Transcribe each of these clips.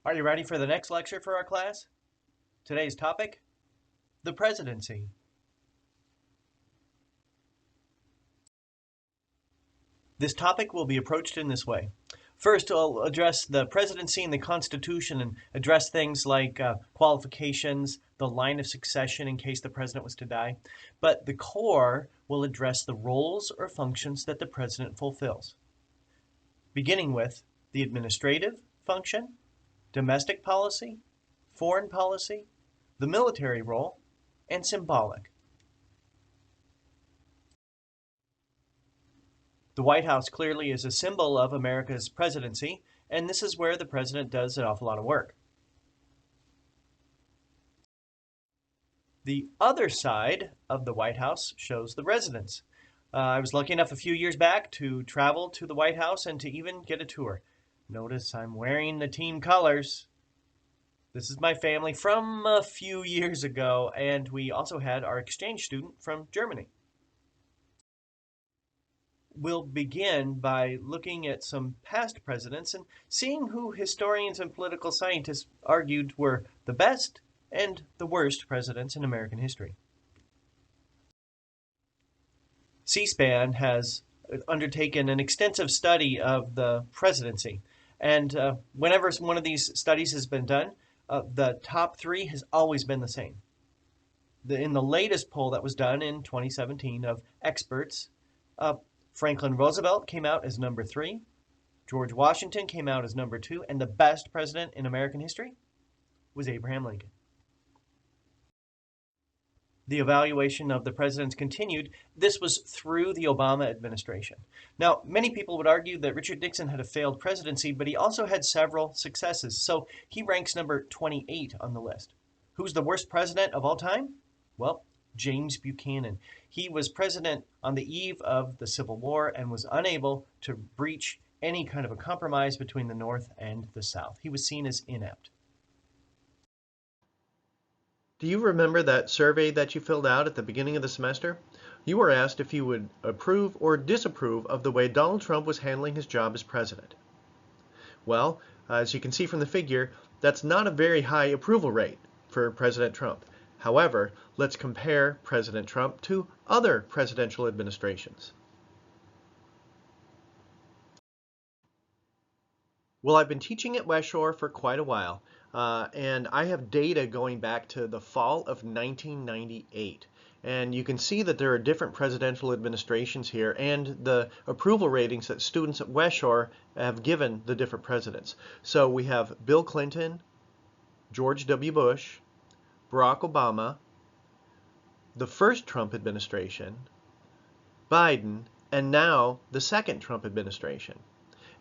Are you ready for the next lecture for our class? Today's topic, the presidency. This topic will be approached in this way. First, I'll address the presidency and the Constitution and address things like qualifications, the line of succession in case the president was to die. But the core will address the roles or functions that the president fulfills, beginning with the administrative function, domestic policy, foreign policy, the military role, and symbolic. The White House clearly is a symbol of America's presidency, and this is where the president does an awful lot of work. The other side of the White House shows the residence. I was lucky enough a few years back to travel to the White House and to even get a tour. Notice I'm wearing the team colors. This is my family from a few years ago, and we also had our exchange student from Germany. We'll begin by looking at some past presidents and seeing who historians and political scientists argued were the best and the worst presidents in American history. C-SPAN has undertaken an extensive study of the presidency, and whenever one of these studies has been done, the top three has always been the same. In the latest poll that was done in 2017 of experts, Franklin Roosevelt came out as number 3, George Washington came out as number 2, and the best president in American history was Abraham Lincoln. The evaluation of the presidents continued. This was through the Obama administration. Now, many people would argue that Richard Nixon had a failed presidency, but he also had several successes, so he ranks number 28 on the list. Who's the worst president of all time? Well, James Buchanan. He was president on the eve of the Civil War and was unable to breach any kind of a compromise between the North and the South. He was seen as inept. Do you remember that survey that you filled out at the beginning of the semester? You were asked if you would approve or disapprove of the way Donald Trump was handling his job as president. Well, as you can see from the figure, that's not a very high approval rate for President Trump. However, let's compare President Trump to other presidential administrations. Well, I've been teaching at West Shore for quite a while, and I have data going back to the fall of 1998. And you can see that there are different presidential administrations here and the approval ratings that students at West Shore have given the different presidents. So we have Bill Clinton, George W. Bush, Barack Obama, the first Trump administration, Biden, and now the second Trump administration.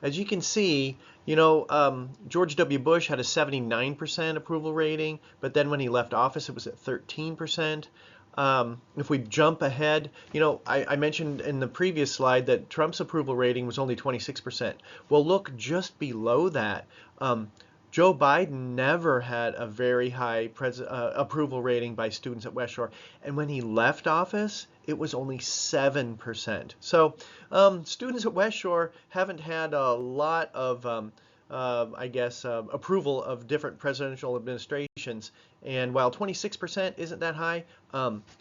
As you can see, George W. Bush had a 79% approval rating, but then when he left office, it was at 13%. If we jump ahead, I mentioned in the previous slide that Trump's approval rating was only 26%. Well, look just below that. Joe Biden never had a very high approval rating by students at West Shore. And when he left office, it was only 7%. So students at West Shore haven't had a lot of, approval of different presidential administrations. And while 26% isn't that high,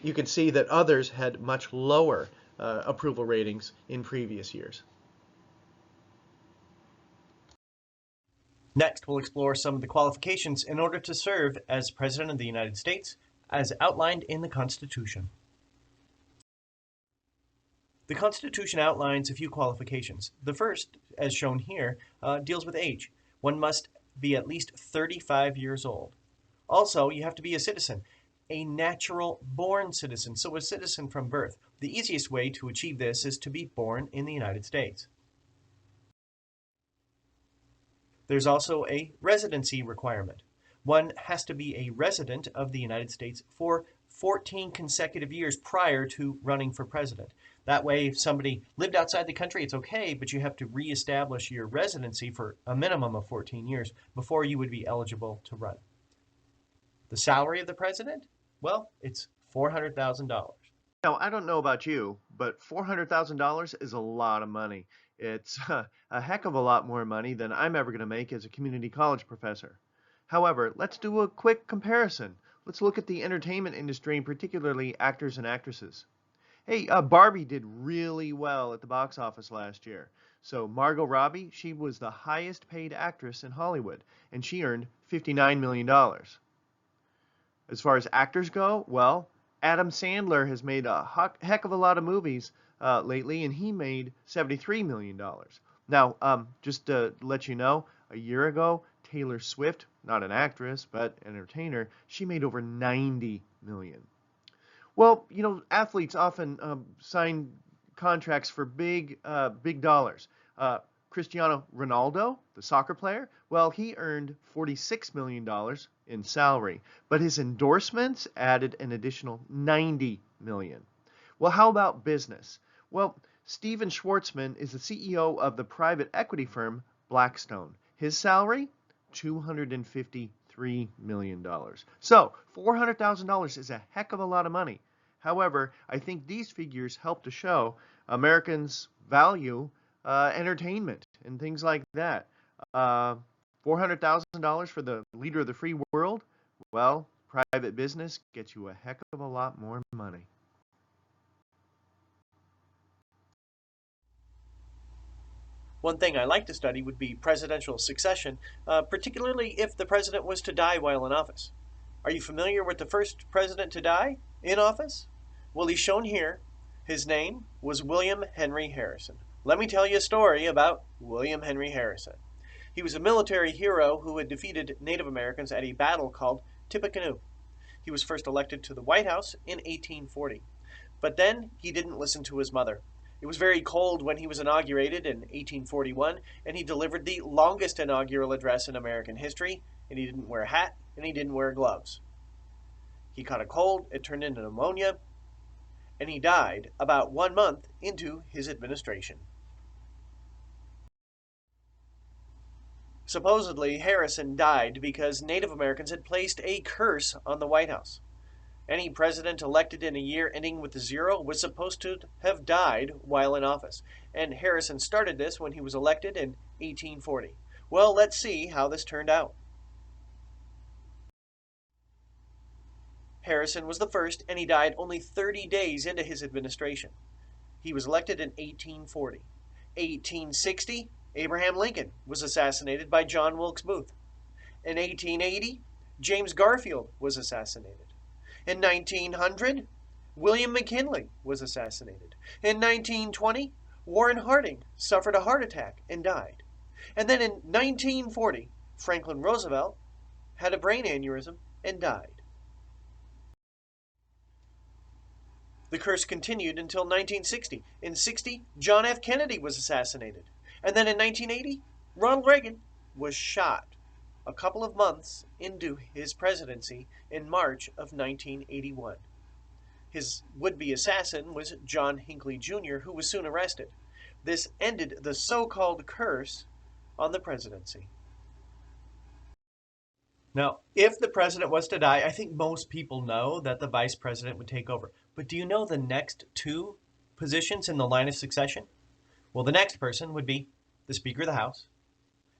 you can see that others had much lower approval ratings in previous years. Next, we'll explore some of the qualifications in order to serve as President of the United States, as outlined in the Constitution. The Constitution outlines a few qualifications. The first, as shown here, deals with age. One must be at least 35 years old. Also, you have to be a citizen, a natural-born citizen, so a citizen from birth. The easiest way to achieve this is to be born in the United States. There's also a residency requirement. One has to be a resident of the United States for 14 consecutive years prior to running for president. That way, if somebody lived outside the country, it's okay, but you have to reestablish your residency for a minimum of 14 years before you would be eligible to run. The salary of the president? Well, it's $400,000. Now, I don't know about you, but $400,000 is a lot of money. It's a heck of a lot more money than I'm ever going to make as a community college professor. However, let's do a quick comparison. Let's look at the entertainment industry, and particularly actors and actresses. Hey, Barbie did really well at the box office last year. So Margot Robbie, she was the highest paid actress in Hollywood, and she earned $59 million. As far as actors go, well, Adam Sandler has made a heck of a lot of movies lately, and he made $73 million. Now, just to let you know, a year ago, Taylor Swift, not an actress, but an entertainer, she made over $90 million. Well, athletes often sign contracts for big dollars. Cristiano Ronaldo, the soccer player, well, he earned $46 million in salary, but his endorsements added an additional $90 million. Well, how about business? Well, Steven Schwartzman is the CEO of the private equity firm Blackstone. His salary, $253 million. So, $400,000 is a heck of a lot of money. However, I think these figures help to show Americans value entertainment and things like that. $400,000 for the leader of the free world? Well, private business gets you a heck of a lot more money. One thing I like to study would be presidential succession, particularly if the president was to die while in office. Are you familiar with the first president to die in office? Well, he's shown here. His name was William Henry Harrison. Let me tell you a story about William Henry Harrison. He was a military hero who had defeated Native Americans at a battle called Tippecanoe. He was first elected to the White House in 1840. But then he didn't listen to his mother. It was very cold when he was inaugurated in 1841, and he delivered the longest inaugural address in American history, and he didn't wear a hat, and he didn't wear gloves. He caught a cold, it turned into pneumonia, and he died about 1 month into his administration. Supposedly, Harrison died because Native Americans had placed a curse on the White House. Any president elected in a year ending with a 0 was supposed to have died while in office, and Harrison started this when he was elected in 1840. Well, let's see how this turned out. Harrison was the first, and he died only 30 days into his administration. He was elected in 1840. 1860, Abraham Lincoln was assassinated by John Wilkes Booth. In 1880, James Garfield was assassinated. In 1900, William McKinley was assassinated. In 1920, Warren Harding suffered a heart attack and died. And then in 1940, Franklin Roosevelt had a brain aneurysm and died. The curse continued until 1960. In 60, John F. Kennedy was assassinated. And then in 1980, Ronald Reagan was shot a couple of months into his presidency in March of 1981. His would-be assassin was John Hinckley Jr., who was soon arrested. This ended the so-called curse on the presidency. Now, if the president was to die, I think most people know that the vice president would take over. But do you know the next two positions in the line of succession? Well, the next person would be the Speaker of the House.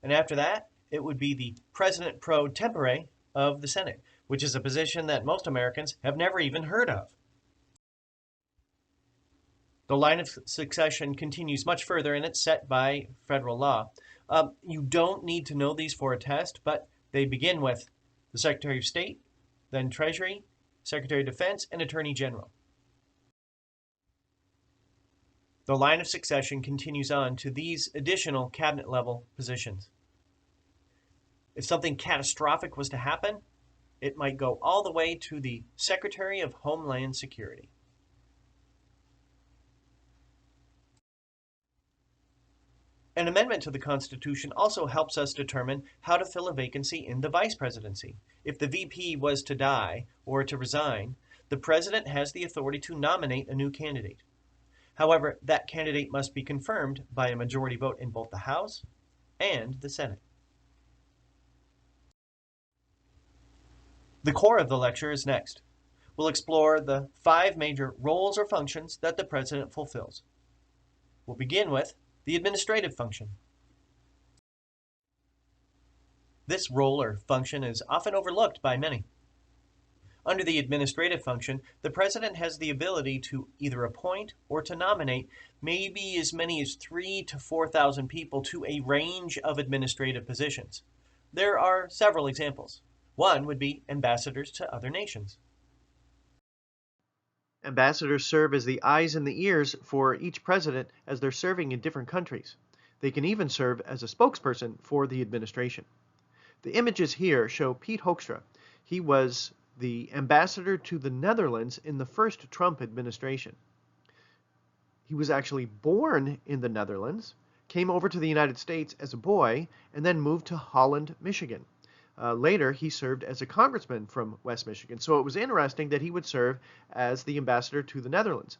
And after that, it would be the President pro tempore of the Senate, which is a position that most Americans have never even heard of. The line of succession continues much further, and it's set by federal law. You don't need to know these for a test, but they begin with the Secretary of State, then Treasury, Secretary of Defense, and Attorney General. The line of succession continues on to these additional cabinet-level positions. If something catastrophic was to happen, it might go all the way to the Secretary of Homeland Security. An amendment to the Constitution also helps us determine how to fill a vacancy in the vice presidency. If the VP was to die or to resign, the president has the authority to nominate a new candidate. However, that candidate must be confirmed by a majority vote in both the House and the Senate. The core of the lecture is next. We'll explore the 5 major roles or functions that the president fulfills. We'll begin with the administrative function. This role or function is often overlooked by many. Under the administrative function, the president has the ability to either appoint or to nominate maybe as many as 3,000 to 4,000 people to a range of administrative positions. There are several examples. One would be ambassadors to other nations. Ambassadors serve as the eyes and the ears for each president as they're serving in different countries. They can even serve as a spokesperson for the administration. The images here show Pete Hoekstra. He was the ambassador to the Netherlands in the first Trump administration. He was actually born in the Netherlands, came over to the United States as a boy, and then moved to Holland, Michigan. Later, he served as a congressman from West Michigan, so it was interesting that he would serve as the ambassador to the Netherlands.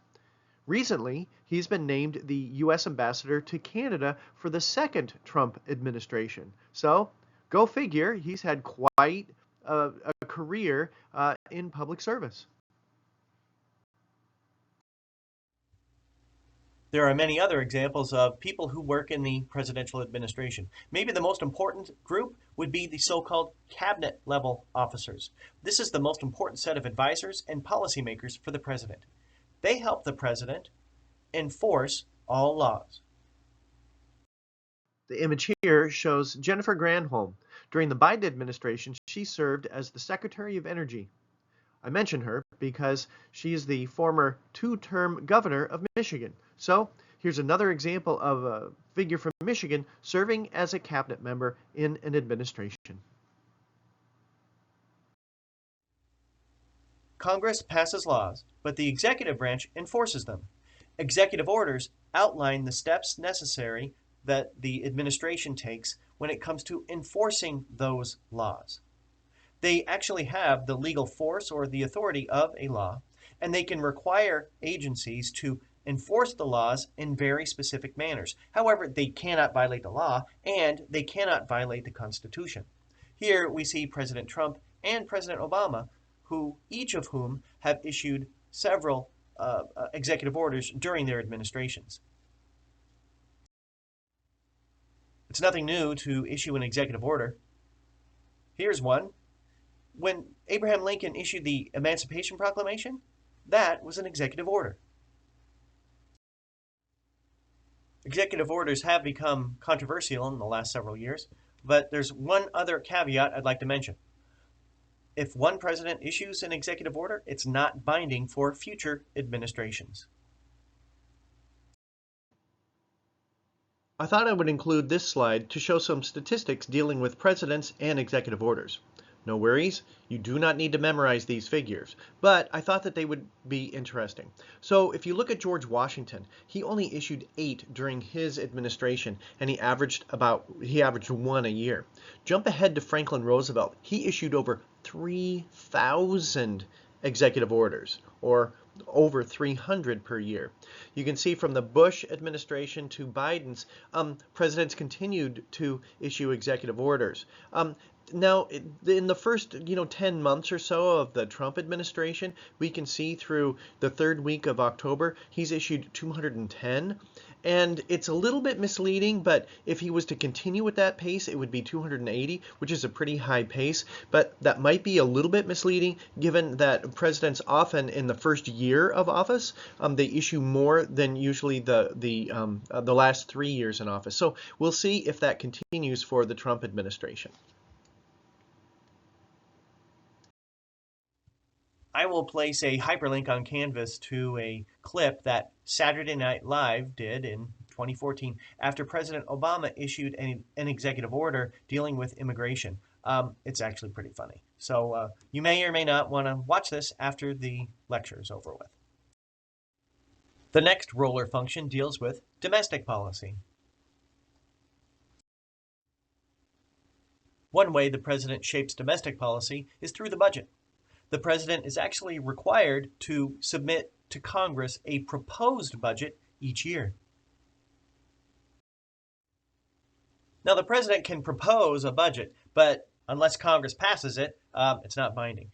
Recently, he's been named the U.S. ambassador to Canada for the second Trump administration. So, go figure, he's had quite a career in public service. There are many other examples of people who work in the presidential administration. Maybe the most important group would be the so-called cabinet level officers. This is the most important set of advisors and policymakers for the president. They help the president enforce all laws. The image here shows Jennifer Granholm. During the Biden administration, she served as the Secretary of Energy. I mention her because she is the former two-term governor of Michigan. So here's another example of a figure from Michigan serving as a cabinet member in an administration. Congress passes laws, but the executive branch enforces them. Executive orders outline the steps necessary that the administration takes when it comes to enforcing those laws. They actually have the legal force or the authority of a law, and they can require agencies to enforce the laws in very specific manners. However, they cannot violate the law, and they cannot violate the Constitution. Here we see President Trump and President Obama, each of whom have issued several executive orders during their administrations. It's nothing new to issue an executive order. Here's one. When Abraham Lincoln issued the Emancipation Proclamation, that was an executive order. Executive orders have become controversial in the last several years, but there's one other caveat I'd like to mention. If one president issues an executive order, it's not binding for future administrations. I thought I would include this slide to show some statistics dealing with presidents and executive orders. No worries, you do not need to memorize these figures, but I thought that they would be interesting. So if you look at George Washington, he only issued 8 during his administration, and he averaged one a year. Jump ahead to Franklin Roosevelt. He issued over 3,000 executive orders, or over 300 per year. You can see from the Bush administration to Biden's, presidents continued to issue executive orders. Now, in the first 10 months or so of the Trump administration, we can see through the third week of October, he's issued 210. And it's a little bit misleading, but if he was to continue at that pace, it would be 280, which is a pretty high pace. But that might be a little bit misleading, given that presidents often in the first year of office, they issue more than usually the last 3 years in office. So we'll see if that continues for the Trump administration. I will place a hyperlink on Canvas to a clip that Saturday Night Live did in 2014 after President Obama issued an executive order dealing with immigration. It's actually pretty funny. So you may or may not want to watch this after the lecture is over with. The next roller function deals with domestic policy. One way the president shapes domestic policy is through the budget. The president is actually required to submit to Congress a proposed budget each year. Now, the president can propose a budget, but unless Congress passes it, it's not binding.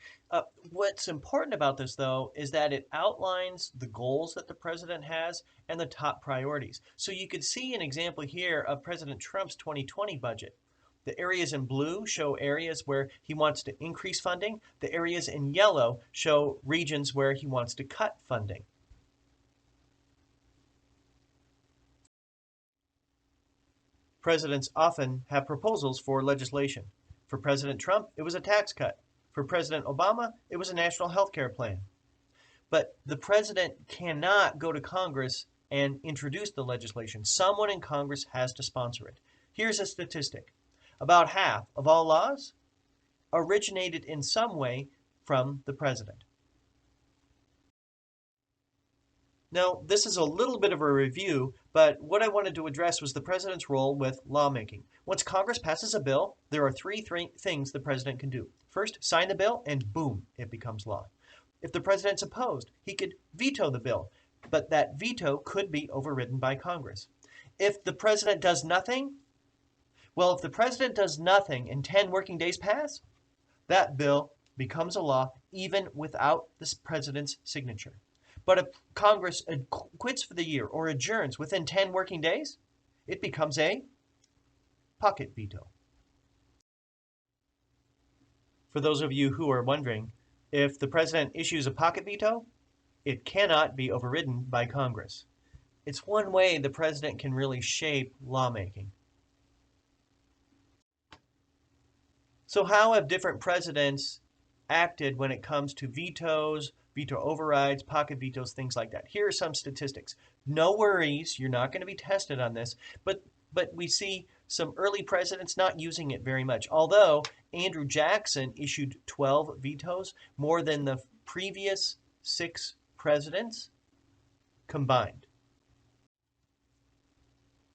What's important about this, though, is that it outlines the goals that the president has and the top priorities. So you could see an example here of President Trump's 2020 budget. The areas in blue show areas where he wants to increase funding. The areas in yellow show regions where he wants to cut funding. Presidents often have proposals for legislation. For President Trump, it was a tax cut. For President Obama, it was a national health care plan. But the president cannot go to Congress and introduce the legislation. Someone in Congress has to sponsor it. Here's a statistic. About half of all laws originated in some way from the president. Now, this is a little bit of a review, but what I wanted to address was the president's role with lawmaking. Once Congress passes a bill, there are three things the president can do. First, sign the bill, and boom, it becomes law. If the president's opposed, he could veto the bill, but that veto could be overridden by Congress. If the president does nothing, well, if the president does nothing and 10 working days pass, that bill becomes a law even without the president's signature. But if Congress quits for the year or adjourns within 10 working days, it becomes a pocket veto. For those of you who are wondering, if the president issues a pocket veto, it cannot be overridden by Congress. It's one way the president can really shape lawmaking. So how have different presidents acted when it comes to vetoes, veto overrides, pocket vetoes, things like that? Here are some statistics. No worries, you're not going to be tested on this, but we see some early presidents not using it very much. Although Andrew Jackson issued 12 vetoes, more than the previous 6 presidents combined.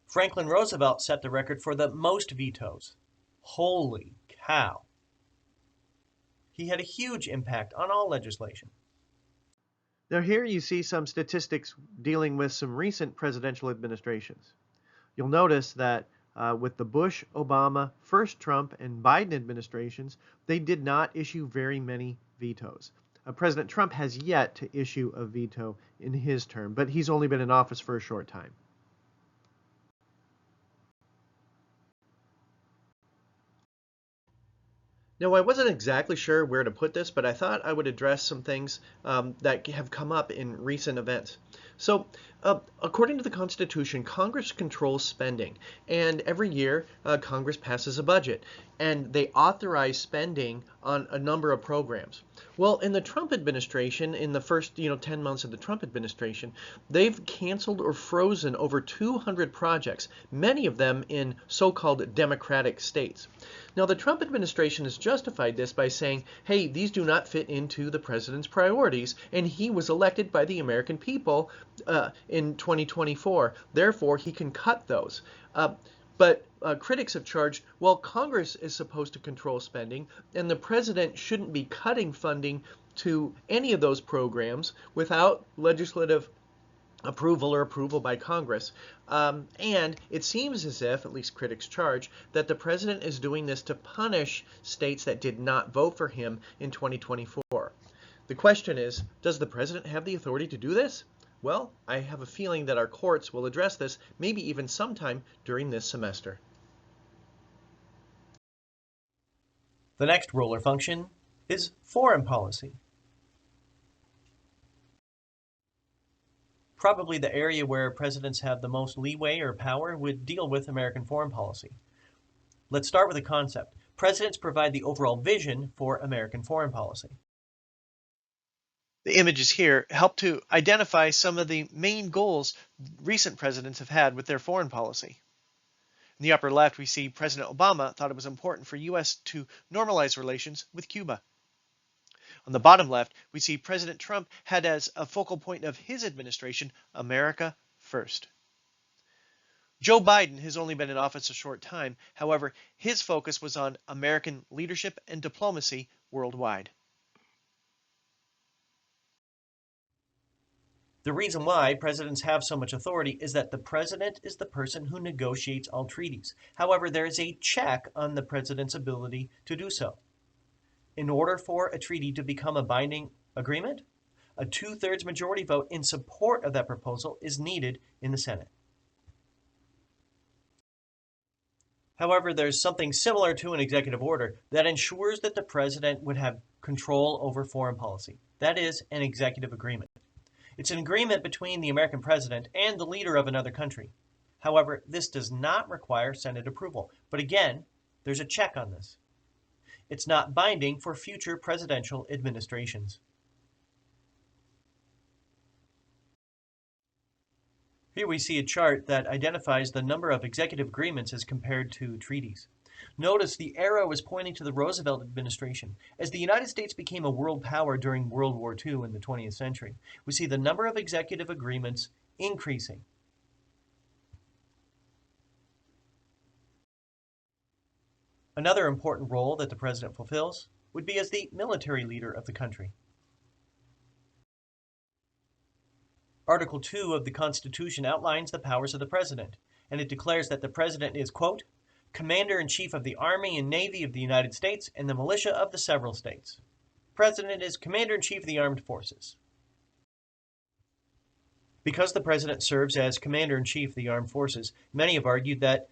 Franklin Roosevelt set the record for the most vetoes. Holy cow. He had a huge impact on all legislation. Now here you see some statistics dealing with some recent presidential administrations. You'll notice that with the Bush, Obama, first Trump, and Biden administrations, they did not issue very many vetoes. President Trump has yet to issue a veto in his term, but he's only been in office for a short time. Now, I wasn't exactly sure where to put this, but I thought I would address some things that have come up in recent events. So, according to the Constitution, Congress controls spending, and every year Congress passes a budget, and they authorize spending on a number of programs. Well, in the Trump administration, in the first 10 months of the Trump administration, they've canceled or frozen over 200 projects, many of them in so-called Democratic states. Now, the Trump administration has justified this by saying, hey, these do not fit into the president's priorities, and he was elected by the American people in 2024. Therefore, he can cut those. But critics have charged, well, Congress is supposed to control spending, and the president shouldn't be cutting funding to any of those programs without legislative approval or approval by Congress. And it seems as if, at least critics charge, that the president is doing this to punish states that did not vote for him in 2024. The question is, does the president have the authority to do this? Well, I have a feeling that our courts will address this, maybe even sometime during this semester. The next role or function is foreign policy. Probably the area where presidents have the most leeway or power would deal with American foreign policy. Let's start with a concept. Presidents provide the overall vision for American foreign policy. The images here help to identify some of the main goals recent presidents have had with their foreign policy. In the upper left, we see President Obama thought it was important for U.S. to normalize relations with Cuba. On the bottom left, we see President Trump had as a focal point of his administration, America first. Joe Biden has only been in office a short time. However, his focus was on American leadership and diplomacy worldwide. The reason why presidents have so much authority is that the president is the person who negotiates all treaties. However, there is a check on the president's ability to do so. In order for a treaty to become a binding agreement, a 2/3 majority vote in support of that proposal is needed in the Senate. However, there's something similar to an executive order that ensures that the president would have control over foreign policy. That is an executive agreement. It's an agreement between the American president and the leader of another country. However, this does not require Senate approval. But again, there's a check on this. It's not binding for future presidential administrations. Here we see a chart that identifies the number of executive agreements as compared to treaties. Notice the arrow is pointing to the Roosevelt administration. As the United States became a world power during World War II in the 20th century, we see the number of executive agreements increasing. Another important role that the president fulfills would be as the military leader of the country. Article 2 of the Constitution outlines the powers of the president, and it declares that the president is, quote, Commander-in-Chief of the Army and Navy of the United States and the militia of the several states. President is Commander-in-Chief of the Armed Forces. Because the president serves as Commander-in-Chief of the Armed Forces, many have argued that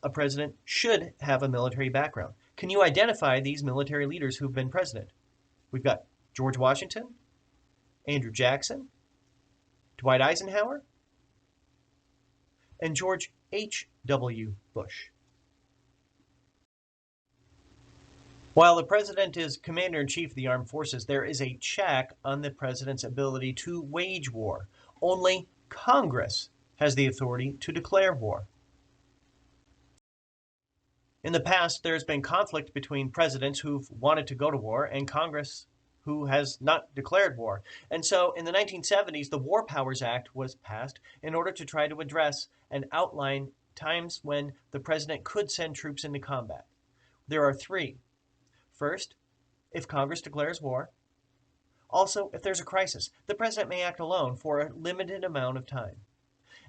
a president should have a military background. Can you identify these military leaders who've been president? We've got George Washington, Andrew Jackson, Dwight Eisenhower, and George H.W. Bush. While the president is Commander-in-Chief of the Armed Forces, there is a check on the president's ability to wage war. Only Congress has the authority to declare war. In the past, there's been conflict between presidents who've wanted to go to war and Congress who has not declared war. And so in the 1970s, the War Powers Act was passed in order to try to address and outline times when the president could send troops into combat. There are three. First, if Congress declares war. Also, if there's a crisis, the president may act alone for a limited amount of time.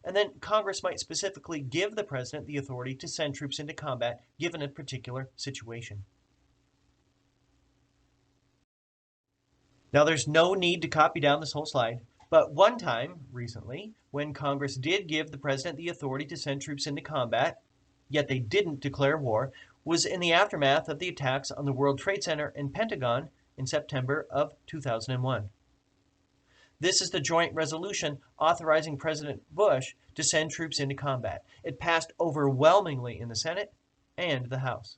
And then Congress might specifically give the president the authority to send troops into combat given a particular situation. Now, there's no need to copy down this whole slide, but one time recently, when Congress did give the president the authority to send troops into combat, yet they didn't declare war, was in the aftermath of the attacks on the World Trade Center and Pentagon in September of 2001. This is the joint resolution authorizing President Bush to send troops into combat. It passed overwhelmingly in the Senate and the House.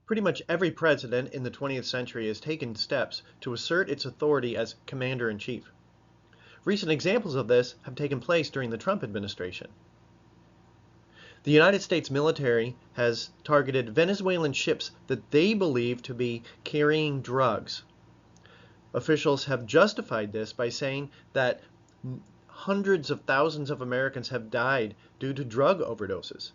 Pretty much every president in the 20th century has taken steps to assert its authority as commander-in-chief. Recent examples of this have taken place during the Trump administration. The United States military has targeted Venezuelan ships that they believe to be carrying drugs. Officials have justified this by saying that hundreds of thousands of Americans have died due to drug overdoses.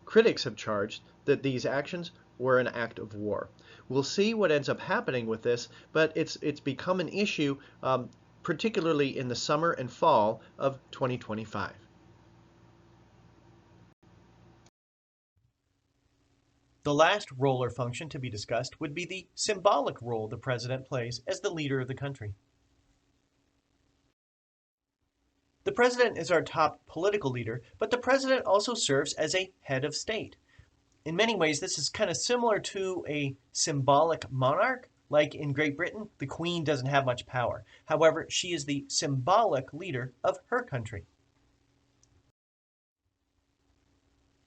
Critics have charged that these actions were an act of war. We'll see what ends up happening with this, but it's become an issue, particularly in the summer and fall of 2025. The last role or function to be discussed would be the symbolic role the president plays as the leader of the country. The president is our top political leader, but the president also serves as a head of state. In many ways, this is kind of similar to a symbolic monarch. Like in Great Britain, the Queen doesn't have much power. However, she is the symbolic leader of her country.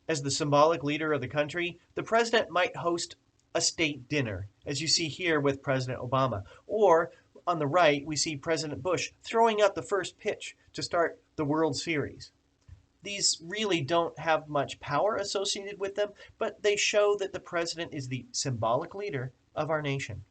As the symbolic leader of the country, the president might host a state dinner, as you see here with President Obama. Or on the right, we see President Bush throwing out the first pitch to start the World Series. These really don't have much power associated with them, but they show that the president is the symbolic leader of our nation.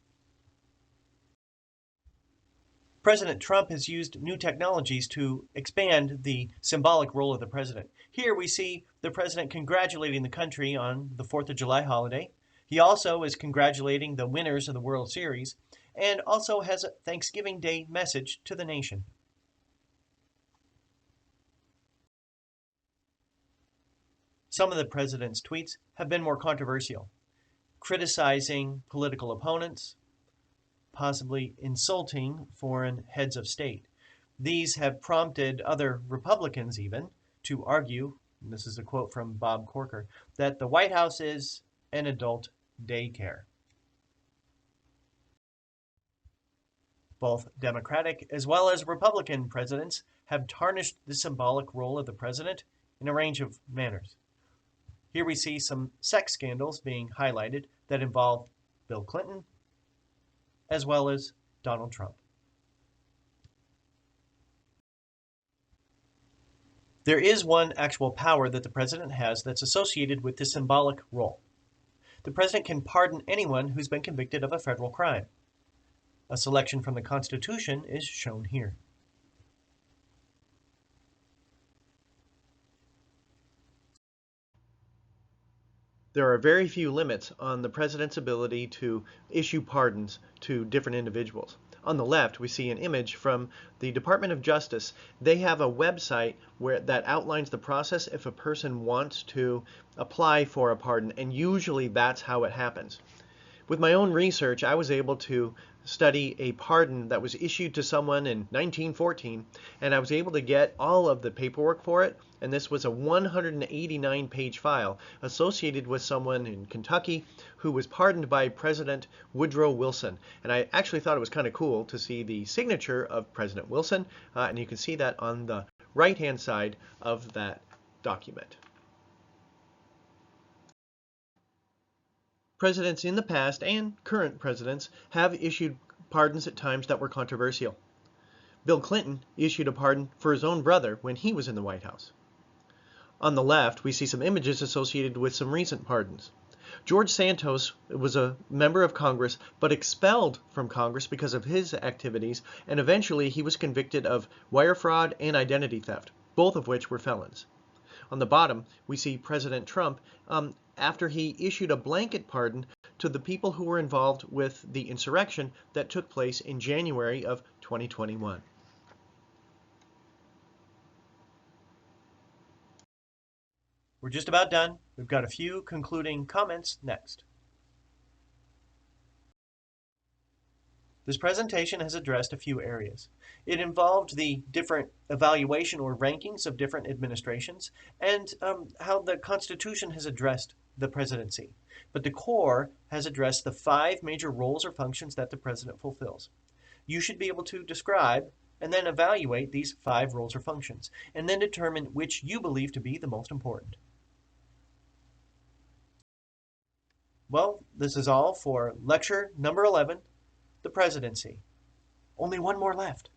President Trump has used new technologies to expand the symbolic role of the president. Here we see the president congratulating the country on the 4th of July holiday. He also is congratulating the winners of the World Series and also has a Thanksgiving Day message to the nation. Some of the president's tweets have been more controversial, criticizing political opponents, possibly insulting foreign heads of state. These have prompted other Republicans even to argue, and this is a quote from Bob Corker, that the White House is an adult daycare. Both Democratic as well as Republican presidents have tarnished the symbolic role of the president in a range of manners. Here we see some sex scandals being highlighted that involve Bill Clinton as well as Donald Trump. There is one actual power that the president has that's associated with this symbolic role. The president can pardon anyone who's been convicted of a federal crime. A selection from the Constitution is shown here. There are very few limits on the president's ability to issue pardons to different individuals. On the left, we see an image from the Department of Justice. They have a website that outlines the process if a person wants to apply for a pardon, and usually that's how it happens. With my own research, I was able to study a pardon that was issued to someone in 1914, and I was able to get all of the paperwork for it, and this was a 189-page file associated with someone in Kentucky who was pardoned by President Woodrow Wilson. And I actually thought it was kind of cool to see the signature of President Wilson, and you can see that on the right-hand side of that document. Presidents in the past and current presidents have issued pardons at times that were controversial. Bill Clinton issued a pardon for his own brother when he was in the White House. On the left, we see some images associated with some recent pardons. George Santos was a member of Congress, but expelled from Congress because of his activities, and eventually he was convicted of wire fraud and identity theft, both of which were felons. On the bottom, we see President Trump after he issued a blanket pardon to the people who were involved with the insurrection that took place in January of 2021. We're just about done. We've got a few concluding comments next. This presentation has addressed a few areas. It involved the different evaluation or rankings of different administrations and how the Constitution has addressed the presidency. But the core has addressed the 5 major roles or functions that the president fulfills. You should be able to describe and then evaluate these 5 roles or functions, and then determine which you believe to be the most important. Well, this is all for lecture number 11, the presidency. Only one more left.